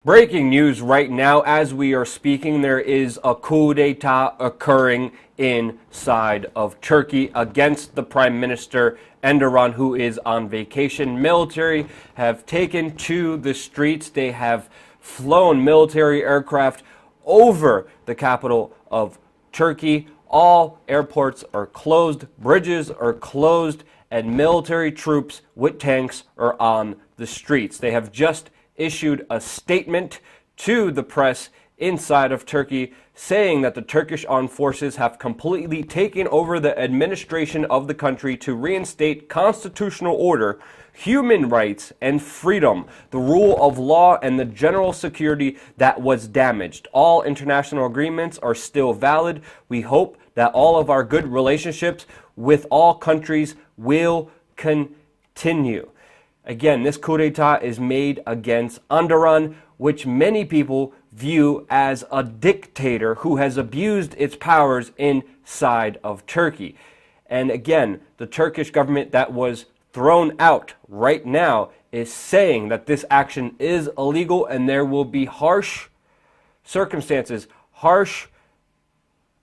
Breaking news right now as we are speaking, there is a coup d'etat occurring inside of Turkey against the Prime Minister Erdogan, who is on vacation. Military have taken to the streets. They have flown military aircraft over the capital of Turkey. All airports are closed, bridges are closed, and military troops with tanks are on the streets. They have just issued a statement to the press inside of Turkey saying that the Turkish armed forces have completely taken over the administration of the country to reinstate constitutional order, human rights and freedom, the rule of law, and the general security that was damaged. All international agreements are still valid. We hope that all of our good relationships with all countries will continue. Again, this coup d'etat is made against Erdogan, which many people view as a dictator who has abused its powers inside of Turkey. And again, the Turkish government that was thrown out right now is saying that this action is illegal and there will be harsh circumstances, harsh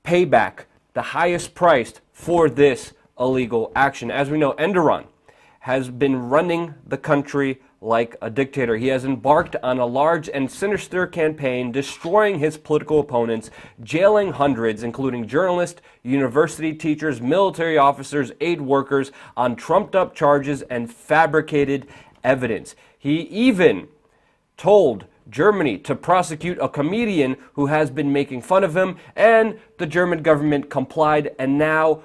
payback, the highest price for this illegal action. As we know, Erdogan has been running the country like a dictator. He has embarked on a large and sinister campaign, destroying his political opponents, jailing hundreds, including journalists, university teachers, military officers, aid workers, on trumped-up charges and fabricated evidence. He even told Germany to prosecute a comedian who has been making fun of him, and the German government complied, and now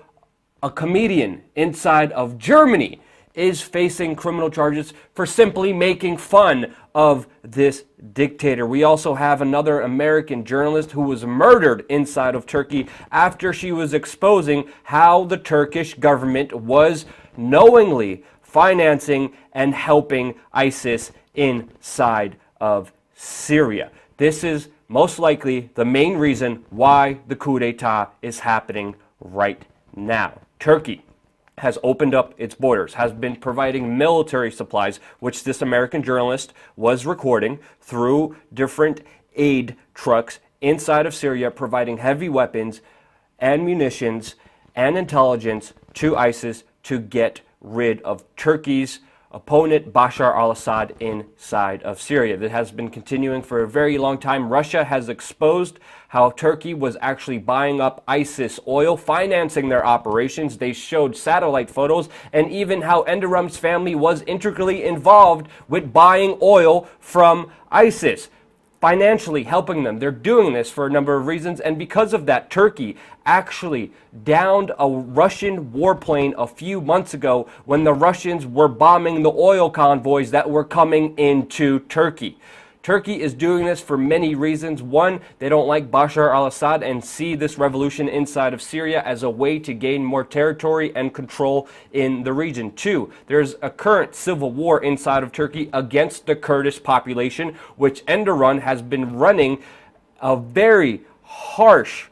a comedian inside of Germany is facing criminal charges for simply making fun of this dictator. We also have another American journalist who was murdered inside of Turkey after she was exposing how the Turkish government was knowingly financing and helping ISIS inside of Syria. This is most likely the main reason why the coup d'etat is happening right now. Turkey has opened up its borders, has been providing military supplies, which this American journalist was recording through different aid trucks inside of Syria, providing heavy weapons and munitions and intelligence to ISIS to get rid of Turkey's opponent Bashar al-Assad inside of Syria. That has been continuing for a very long time. Russia has exposed how Turkey was actually buying up ISIS oil, financing their operations. They showed satellite photos, and even how Erdogan's family was intricately involved with buying oil from ISIS, financially helping them. They're doing this for a number of reasons, and because of that, Turkey actually downed a Russian warplane a few months ago when the Russians were bombing the oil convoys that were coming into Turkey. Turkey is doing this for many reasons. One, they don't like Bashar al-Assad and see this revolution inside of Syria as a way to gain more territory and control in the region. Two, there's a current civil war inside of Turkey against the Kurdish population, which Erdogan has been running a very harsh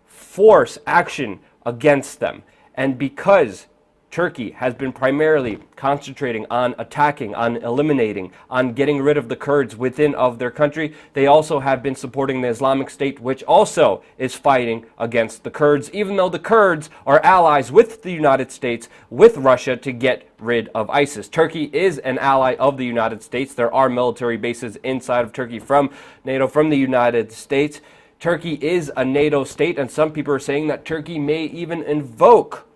force action against them. And because Turkey has been primarily concentrating on attacking, on eliminating, on getting rid of the Kurds within of their country, they also have been supporting the Islamic State, which also is fighting against the Kurds, even though the Kurds are allies with the United States, with Russia, to get rid of ISIS. Turkey is an ally of the United States. There are military bases inside of Turkey from NATO, from the United States. Turkey is a NATO state, and some people are saying that Turkey may even invoke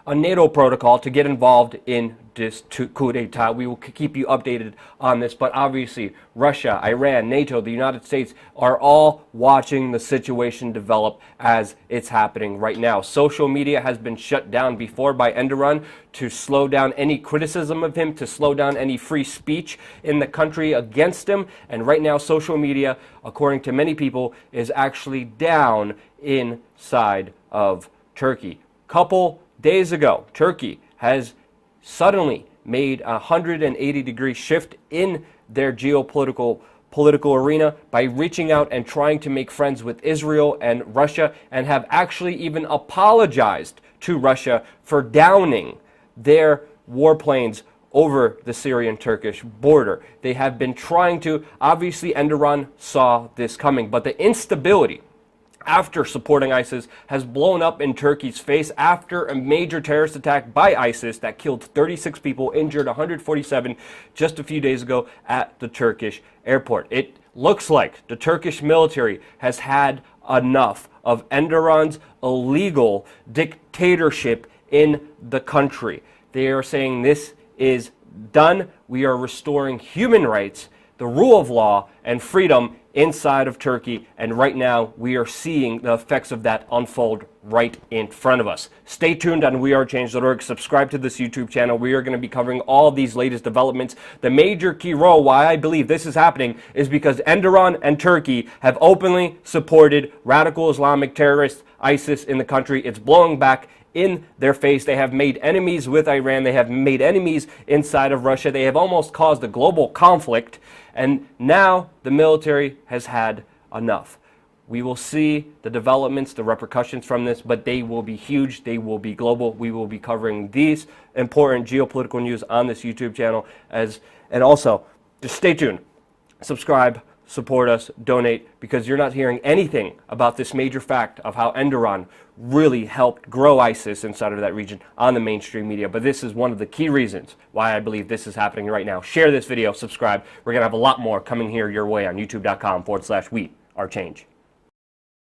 a NATO protocol to get involved in this coup d'etat. We will keep you updated on this, but obviously Russia, Iran, NATO, the United States are all watching the situation develop as it's happening right now. Social media has been shut down before by Erdogan to slow down any criticism of him, to slow down any free speech in the country against him, and right now social media, according to many people, is actually down inside of Turkey. Couple days ago, Turkey has suddenly made a 180-degree shift in their geopolitical arena by reaching out and trying to make friends with Israel and Russia, and have actually even apologized to Russia for downing their warplanes over the Syrian-Turkish border. They have been trying to, obviously Enderun saw this coming, but the instability after supporting ISIS has blown up in Turkey's face after a major terrorist attack by ISIS that killed 36 people, injured 147 just a few days ago at the Turkish airport. It looks like the Turkish military has had enough of Enderun's illegal dictatorship in the country. They are saying this is done. We are restoring human rights, the rule of law, and freedom inside of Turkey, and right now we are seeing the effects of that unfold right in front of us. Stay tuned on wearechange.org. Subscribe to this YouTube channel. We are going to be covering all these latest developments. The major key role why I believe this is happening is because Enderun and Turkey have openly supported radical Islamic terrorists, ISIS, in the country. It's blowing back in their face. They have made enemies with Iran. They have made enemies inside of Russia. They have almost caused a global conflict. And now the military has had enough. We will see the developments, the repercussions from this, but they will be huge. They will be global. We will be covering these important geopolitical news on this YouTube channel. And also, just stay tuned. Subscribe, support us, donate, because you're not hearing anything about this major fact of how Enderun really helped grow ISIS inside of that region on the mainstream media. But this is one of the key reasons why I believe this is happening right now. Share this video, subscribe. We're going to have a lot more coming here your way on youtube.com/we are change.